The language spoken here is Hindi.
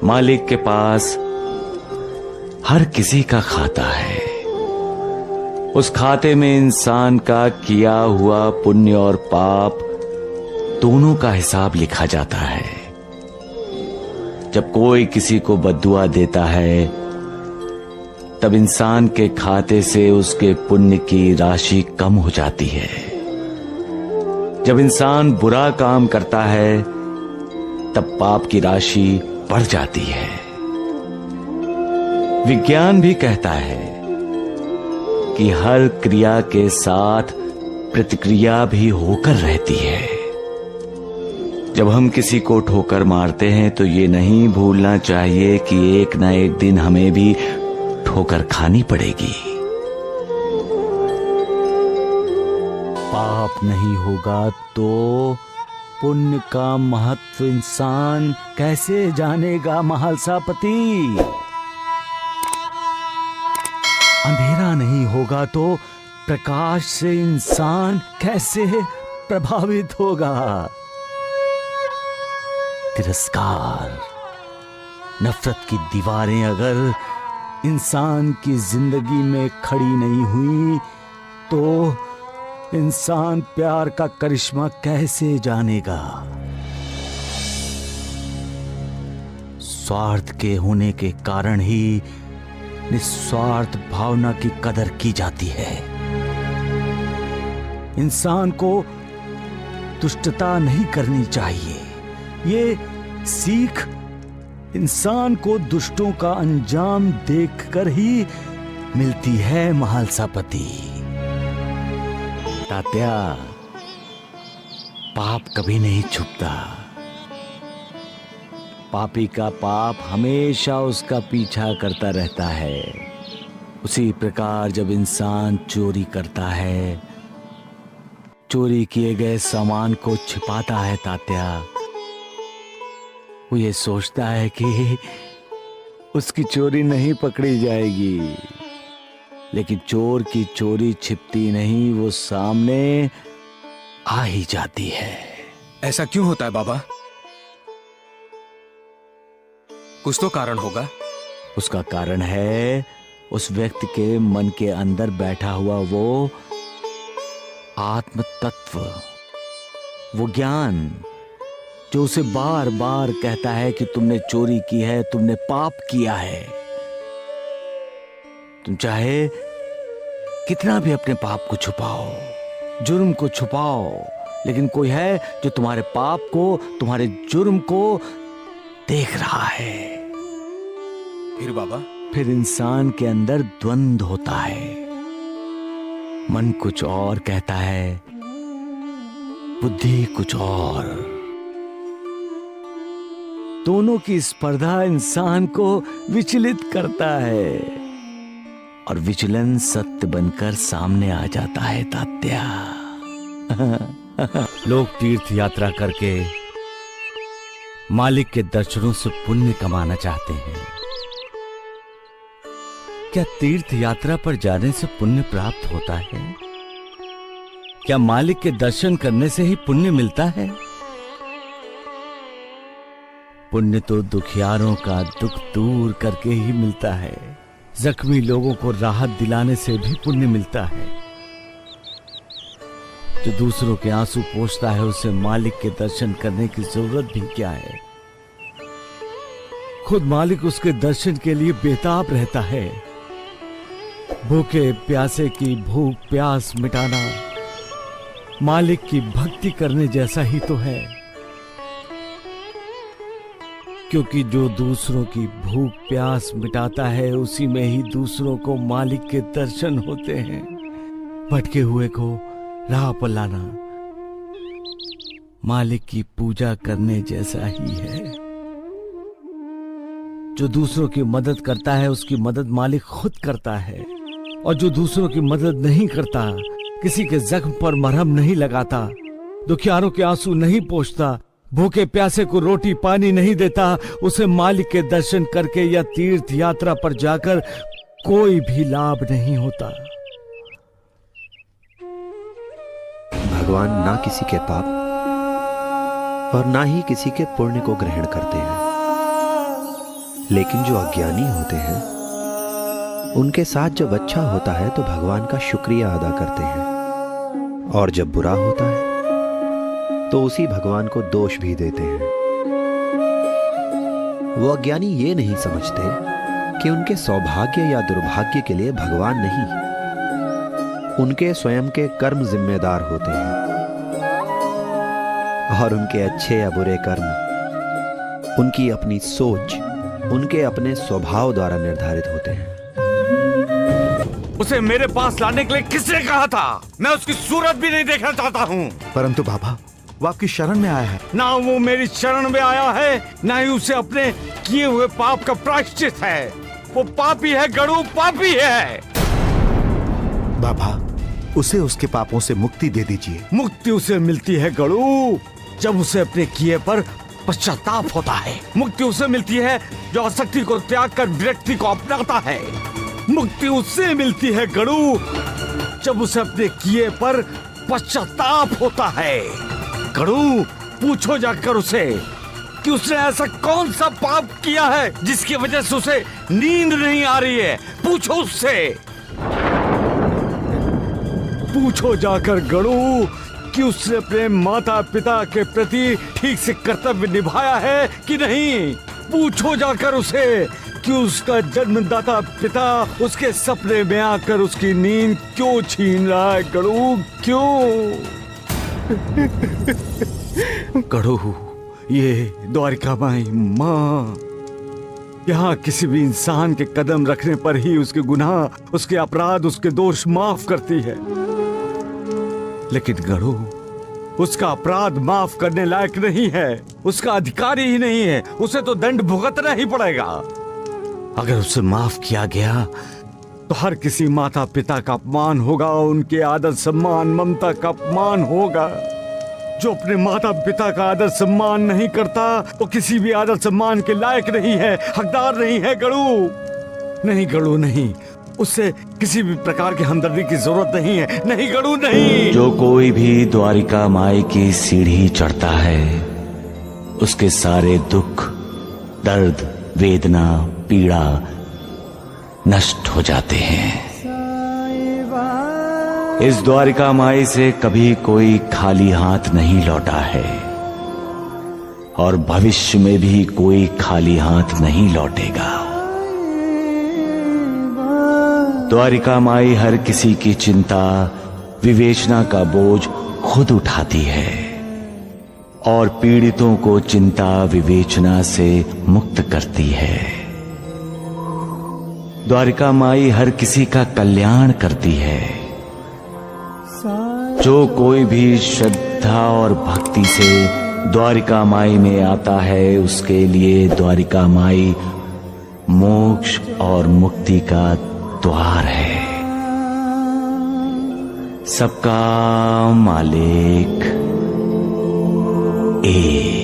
मालिक के पास हर किसी का खाता है। उस खाते में इंसान का किया हुआ पुण्य और पाप दोनों का हिसाब लिखा जाता है। जब कोई किसी को बद्दुआ देता है तब इंसान के खाते से उसके पुण्य की राशि कम हो जाती है। जब इंसान बुरा काम करता है तब पाप की राशि बढ़ जाती है। विज्ञान भी कहता है कि हर क्रिया के साथ प्रतिक्रिया भी होकर रहती है। जब हम किसी को ठोकर मारते हैं तो ये नहीं भूलना चाहिए कि एक ना एक दिन हमें भी ठोकर खानी पड़ेगी। पाप नहीं होगा तो पुण्य का महत्व इंसान कैसे जानेगा महालसापति? अंधेरा नहीं होगा तो प्रकाश से इंसान कैसे प्रभावित होगा? तिरस्कार, नफरत की दीवारें अगर इंसान की जिंदगी में खड़ी नहीं हुई तो इंसान प्यार का करिश्मा कैसे जानेगा? स्वार्थ के होने के कारण ही निस्वार्थ भावना की कदर की जाती है। इंसान को दुष्टता नहीं करनी चाहिए। ये सीख इंसान को दुष्टों का अंजाम देखकर ही मिलती है महालसापति। तात्या, पाप कभी नहीं छुपता। पापी का पाप हमेशा उसका पीछा करता रहता है। उसी प्रकार जब इंसान चोरी करता है, चोरी किए गए सामान को छिपाता है तात्या, वो ये सोचता है कि उसकी चोरी नहीं पकड़ी जाएगी, लेकिन चोर की चोरी छिपती नहीं, वो सामने आ ही जाती है। ऐसा क्यों होता है बाबा? कुछ तो कारण होगा। उसका कारण है उस व्यक्ति के मन के अंदर बैठा हुआ वो आत्म तत्व, वो ज्ञान जो उसे बार बार कहता है कि तुमने चोरी की है, तुमने पाप किया है। तुम चाहे कितना भी अपने पाप को छुपाओ, जुर्म को छुपाओ, लेकिन कोई है जो तुम्हारे पाप को, तुम्हारे जुर्म को देख रहा है। फिर बाबा? फिर इंसान के अंदर द्वंद्व होता है। मन कुछ और कहता है, बुद्धि कुछ और। दोनों की स्पर्धा इंसान को विचलित करता है और विचलन सत्य बनकर सामने आ जाता है तात्या। लोग तीर्थ यात्रा करके मालिक के दर्शनों से पुण्य कमाना चाहते हैं। क्या तीर्थ यात्रा पर जाने से पुण्य प्राप्त होता है? क्या मालिक के दर्शन करने से ही पुण्य मिलता है? पुण्य तो दुखियारों का दुख दूर करके ही मिलता है। जख्मी लोगों को राहत दिलाने से भी पुण्य मिलता है। जो दूसरों के आंसू पोंछता है उसे मालिक के दर्शन करने की जरूरत भी क्या है? खुद मालिक उसके दर्शन के लिए बेताब रहता है। भूखे प्यासे की भूख प्यास मिटाना मालिक की भक्ति करने जैसा ही तो है, क्योंकि जो दूसरों की भूख प्यास मिटाता है उसी में ही दूसरों को मालिक के दर्शन होते हैं। भटके हुए को राह पर लाना मालिक की पूजा करने जैसा ही है। जो दूसरों की मदद करता है उसकी मदद मालिक खुद करता है, और जो दूसरों की मदद नहीं करता, किसी के जख्म पर मरहम नहीं लगाता, दुखियारों के आंसू नहीं पोंछता, भूखे प्यासे को रोटी पानी नहीं देता, उसे मालिक के दर्शन करके या तीर्थ यात्रा पर जाकर कोई भी लाभ नहीं होता। भगवान ना किसी के पाप और ना ही किसी के पुण्य को ग्रहण करते हैं। लेकिन जो अज्ञानी होते हैं उनके साथ जब अच्छा होता है तो भगवान का शुक्रिया अदा करते हैं, और जब बुरा होता है तो उसी भगवान को दोष भी देते हैं। वो अज्ञानी ये नहीं समझते कि उनके सौभाग्य या दुर्भाग्य के लिए भगवान नहीं, उनके स्वयं के कर्म जिम्मेदार होते हैं, और उनके अच्छे या बुरे कर्म उनकी अपनी सोच, उनके अपने स्वभाव द्वारा निर्धारित होते हैं। उसे मेरे पास लाने के लिए किसने कहा था? मैं उसकी सूरत भी नहीं देखना चाहता हूँ। परंतु बाबा, वो आपकी शरण में आया है। ना वो मेरी शरण में आया है, ना ही उसे अपने किए हुए पाप का प्रायश्चित है। वो पापी है गणु, पापी है। बाबा, उसे उसके पापों से मुक्ति दे दीजिए। मुक्ति उसे मिलती है गणु जब उसे अपने किए पर पश्चाताप होता है। मुक्ति उसे मिलती है जो आसक्ति को त्याग कर विरक्ति को अपनाता है। मुक्ति उससे मिलती है गणु जब उसे अपने किए पर पश्चाताप होता है। गणु, पूछो जाकर उसे कि उसने ऐसा कौन सा पाप किया है जिसकी वजह से उसे नींद नहीं आ रही है। पूछो उससे, पूछो जाकर गणु कि उसने अपने माता पिता के प्रति ठीक से कर्तव्य निभाया है कि नहीं। पूछो जाकर उसे कि उसका जन्मदाता पिता उसके सपने में आकर उसकी नींद क्यों छीन रहा है। गणु, क्यों? गणु, ये द्वारिका माई माँ, यहाँ किसी भी इंसान के कदम रखने पर ही उसके गुनाह, उसके अपराध, उसके दोष माफ करती है। लेकिन गणु, उसका अपराध माफ करने लायक नहीं है, उसका अधिकारी ही नहीं है। उसे तो दंड भुगतना ही पड़ेगा। अगर उसे माफ किया गया तो हर किसी माता पिता का अपमान होगा, उनके आदर सम्मान ममता का अपमान होगा। जो अपने माता पिता का आदर सम्मान नहीं करता वो किसी भी आदर सम्मान के लायक नहीं है, हकदार नहीं है। गणु, नहीं गणु, नहीं, उससे किसी भी प्रकार की हमदर्दी की जरूरत नहीं है। नहीं गणु, नहीं। जो कोई भी द्वारिका माई की सीढ़ी चढ़ता है उसके सारे दुख, दर्द, वेदना, पीड़ा नष्ट हो जाते हैं। इस द्वारिका माई से कभी कोई खाली हाथ नहीं लौटा है और भविष्य में भी कोई खाली हाथ नहीं लौटेगा। द्वारिका माई हर किसी की चिंता, विवेचना का बोझ खुद उठाती है और पीड़ितों को चिंता विवेचना से मुक्त करती है। द्वारिका माई हर किसी का कल्याण करती है। जो कोई भी श्रद्धा और भक्ति से द्वारिका माई में आता है उसके लिए द्वारिका माई मोक्ष और मुक्ति का द्वार है। सबका मालिक एक।